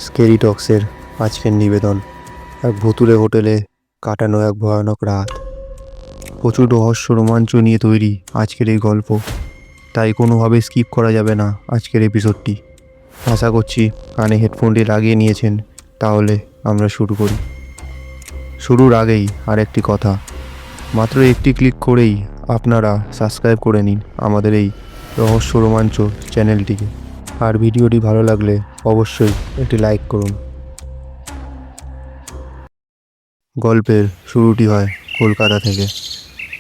Scary টক্সের আজকের নিবেদন এক ভুতুড়ে হোটেলে কাটানো এক ভয়ানক রাত। প্রচুর রহস্য রোমাঞ্চ নিয়ে তৈরি আজকের এই গল্প, তাই কোনোভাবে স্কিপ করা যাবে না আজকের এপিসোডটি। আশা করছি কানে হেডফোনটি লাগিয়ে নিয়েছেন। তাহলে আমরা শুরু করি। শুরুর আগেই আরেকটি কথা, মাত্র একটি ক্লিক করেই আপনারা সাবস্ক্রাইব করে নিন আমাদের এই রহস্য রোমাঞ্চ চ্যানেলটিকে, আর ভিডিওটি ভালো লাগলে অবশ্যই একটি লাইক করুন। গল্পের শুরুটি হয় কলকাতা থেকে।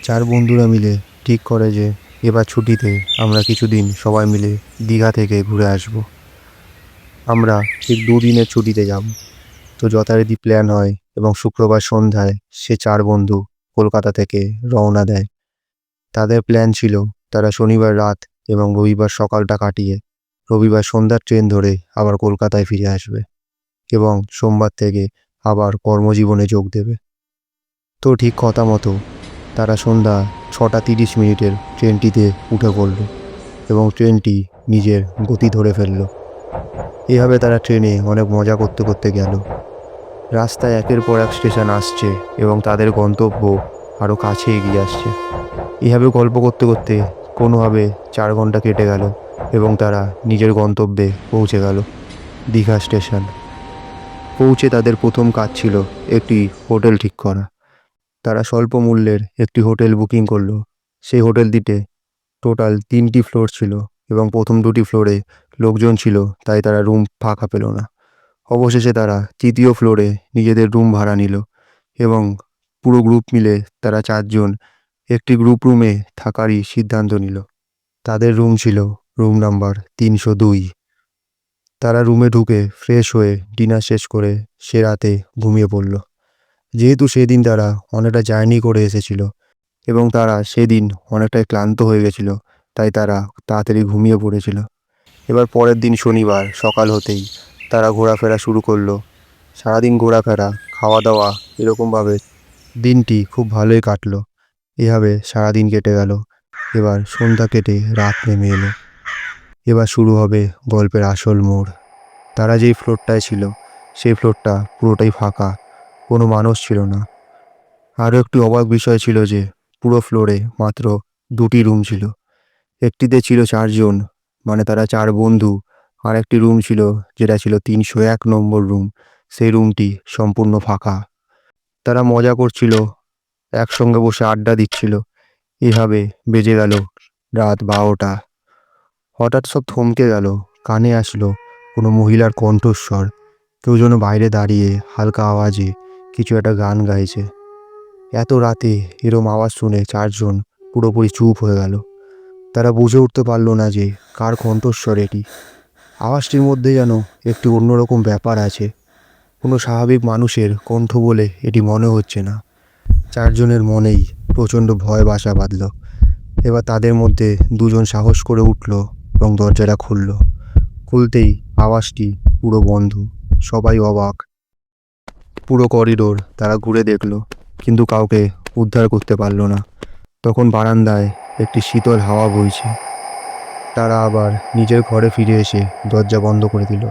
চার বন্ধুরা মিলে ঠিক করে যে এবার ছুটিতে আমরা কিছুদিন সবাই মিলে দীঘা থেকে ঘুরে আসব। আমরা ঠিক দুদিনের ছুটিতে যাব। তো যথারীতি প্ল্যান হয় এবং শুক্রবার সন্ধ্যায় সে চার বন্ধু কলকাতা থেকে রওনা দেয়। তাদের প্ল্যান ছিল তারা শনিবার রাত এবং রবিবার সকালটা কাটিয়ে রবিবার সন্ধ্যার ট্রেন ধরে আবার কলকাতায় ফিরে আসবে এবং সোমবার থেকে আবার কর্মজীবনে যোগ দেবে। তো ঠিক কথা মতো তারা সন্ধ্যা 6:30 ট্রেনটিতে উঠে পড়ল এবং ট্রেনটি নিজের গতি ধরে ফেলল। এভাবে তারা ট্রেনে অনেক মজা করতে করতে গেল। রাস্তায় একের পর এক স্টেশন আসছে এবং তাদের গন্তব্য আরও কাছে এগিয়ে আসছে। এভাবে গল্প করতে করতে কোনোভাবে 4 ঘন্টা কেটে গেল এবং তারা নিজের গন্তব্যে পৌঁছে গেল, দীঘা স্টেশন। পৌঁছে তাদের প্রথম কাজ ছিল একটি হোটেল ঠিক করা। তারা স্বল্প মূল্যের একটি হোটেল বুকিং করলো। সেই হোটেলটিতে টোটাল 3টি ফ্লোর ছিল এবং প্রথম 2টি ফ্লোরে লোকজন ছিল, তাই তারা রুম ফাঁকা পেল না। অবশেষে তারা 3য় ফ্লোরে নিজেদের রুম ভাড়া নিল এবং পুরো গ্রুপ মিলে তারা 4 জন একটি গ্রুপ রুমে থাকারই সিদ্ধান্ত নিল। তাদের রুম ছিল রুম নাম্বার 302। তারা রুমে ঢুকে ফ্রেশ হয়ে ডিনার শেষ করে সে রাতে ঘুমিয়ে পড়ল। যেহেতু সেদিন তারা অনেকটা জার্নি করে এসেছিল এবং তারা সেদিন অনেকটাই ক্লান্ত হয়ে গেছিল, তাই তারা তাড়াতাড়ি ঘুমিয়ে পড়েছিল। এবার পরের দিন শনিবার সকাল হতেই তারা ঘোরাফেরা শুরু করলো। সারাদিন ঘোরাফেরা, খাওয়া দাওয়া, এরকমভাবে দিনটি খুব ভালোই কাটলো। এভাবে সারাদিন কেটে গেল। এবার সন্ধ্যা কেটে রাত নেমে এলো। এবার শুরু হবে গল্পের আসল মোড়। তারা যেই ফ্লোরটায় ছিল সেই ফ্লোরটা পুরোটাই ফাঁকা, কোনো মানুষ ছিল না। আরও একটি অবাক বিষয় ছিল যে পুরো ফ্লোরে মাত্র 2টি রুম ছিল। একটিতে ছিল 4 জন, মানে তারা 4 বন্ধু। আর একটি রুম ছিল যেটা ছিল 301 নম্বর রুম, সেই রুমটি সম্পূর্ণ ফাঁকা। তারা মজা করছিল, একসঙ্গে বসে আড্ডা দিচ্ছিল। এভাবে বেজে গেল রাত 12টা। হঠাৎ সব থমকে গেল। কানে আসলো কোনো মহিলার কণ্ঠস্বর। কেউ যেন বাইরে দাঁড়িয়ে হালকা আওয়াজে কিছু একটা গান গাইছে। এত রাতে এরম আওয়াজ শুনে 4 জন পুরোপুরি চুপ হয়ে গেল। তারা বুঝে উঠতে পারল না যে কার কণ্ঠস্বর এটি। আওয়াজটির মধ্যে যেন একটি অন্যরকম ব্যাপার আছে। কোনো স্বাভাবিক মানুষের কণ্ঠ বলে এটি মনে হচ্ছে না। 4 জনের মনেই প্রচণ্ড ভয় বাসা বাঁধল। এবার তাদের মধ্যে 2 জন সাহস করে উঠল এবং দরজাটা খুলল। খুলতেই আওয়াজটি পুরো বন্ধ। সবাই অবাক। পুরো করিডোর তারা ঘুরে দেখল, কিন্তু কাউকে উদ্ধার করতে পারল না। তখন বারান্দায় একটি শীতল হাওয়া বইছে। তারা আবার নিজের ঘরে ফিরে এসে দরজা বন্ধ করে দিল।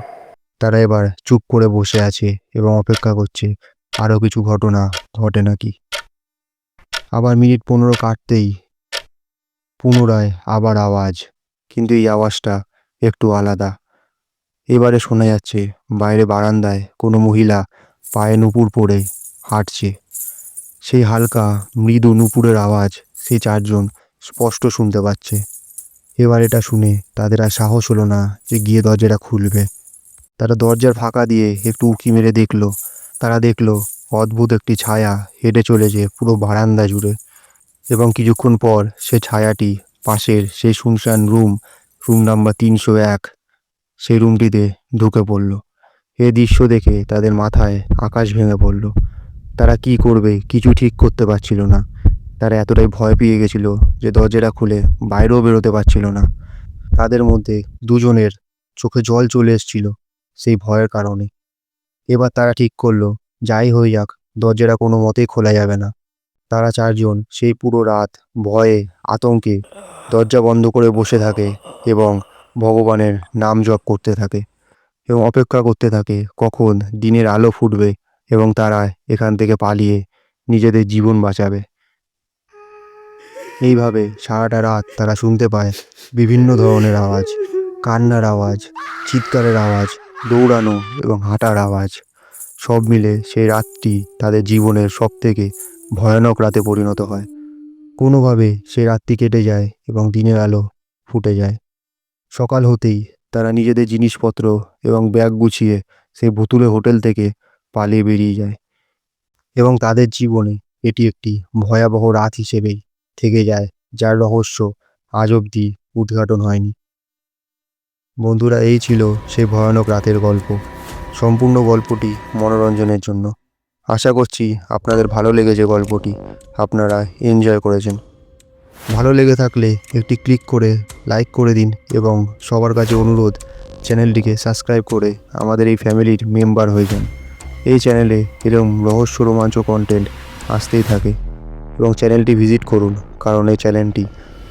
তারা এবার চুপ করে বসে আছে এবং অপেক্ষা করছে আরও কিছু ঘটনা ঘটে নাকি। আবার মিনিট 15 কাটতেই পুনরায় আবার আওয়াজ, কিন্তু এই আওয়াজটা একটু আলাদা। এবারে শোনা যাচ্ছে বাইরে বারান্দায় কোনো মহিলা পায়ে নুপুর পরে হাঁটছে। সেই হালকা মৃদু নুপুরের আওয়াজ সেই 4 জন স্পষ্ট শুনতে পাচ্ছে। এবার এটা শুনে তাদের আর সাহস হলো না যে গিয়ে দরজাটা খুলবে। তারা দরজার ফাঁকা দিয়ে একটু উঁকি মেরে দেখলো। তারা দেখলো অদ্ভুত একটি ছায়া হেঁটে চলেছে পুরো বারান্দা জুড়ে এবং কিছুক্ষণ পর সে ছায়াটি পাশের সেই শুনশান রুম নাম্বার 301, সেই রুমটিতে ঢুকে পড়ল। এই দৃশ্য দেখে তাদের মাথায় আকাশ ভেঙে পড়ল। তারা কি করবে কিছু ঠিক করতে পারছিল না। তারা এতটাই ভয় পেয়ে গেছিল যে দরজাটা খুলে বাইরেও বেরোতে পারছিল না। তাদের মধ্যে 2 জনের চোখে জল চলে এসেছিল সেই ভয়ের কারণে। এবার তারা ঠিক করলো যাই হয়ে যাক দরজাটা কোনো মতেই খোলা যাবে না। তারা 4 জন সেই পুরো রাত ভয়ে আতঙ্কে দরজা বন্ধ করে বসে থাকে এবং ভগবানের নাম জপ করতে থাকে। এবং অপেক্ষা করতে থাকে কখন দিনের আলো ফুটবে এবং তারা এখান থেকে পালিয়ে নিজেদের জীবন বাঁচাবে। এইভাবে সারাটা রাত তারা শুনতে পায় বিভিন্ন ধরনের আওয়াজ, কান্নার আওয়াজ, চিৎকারের আওয়াজ, দৌড়ানো এবং হাঁটার আওয়াজ। সব মিলে সেই রাতটি তাদের জীবনের সবথেকে ভয়ানক রাতে পরিণত হয়। কোনোভাবে সেই রাতটি কেটে যায় এবং দিনের আলো ফুটে যায়। সকাল হতেই তারা নিজেদের জিনিসপত্র এবং ব্যাগ গুছিয়ে সেই ভুতুড়ে হোটেল থেকে পালিয়ে বেরিয়ে যায় এবং তাদের জীবনে এটি একটি ভয়াবহ রাত হিসেবেই থেকে যায়, যার রহস্য আজ অবধি উদ্ঘাটন হয়নি। বন্ধুরা, এই ছিল সেই ভয়ানক রাতের গল্প। সম্পূর্ণ গল্পটি মনোরঞ্জনের জন্য। আশা করছি আপনাদের ভালো লেগেছে গল্পটি, আপনারা এনজয় করেছেন। ভালো লেগে থাকলে একটি ক্লিক করে লাইক করে দিন এবং সবার কাছে অনুরোধ, চ্যানেলটিকে সাবস্ক্রাইব করে আমাদের এই ফ্যামিলির মেম্বার হয়ে যান। এই চ্যানেলে এরকম রহস্য রোমাঞ্চ কন্টেন্ট আসতেই থাকে এবং চ্যানেলটি ভিজিট করুন, কারণ এই চ্যানেলটি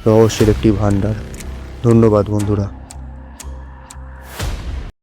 রহস্যের একটি ভাণ্ডার। ধন্যবাদ বন্ধুরা।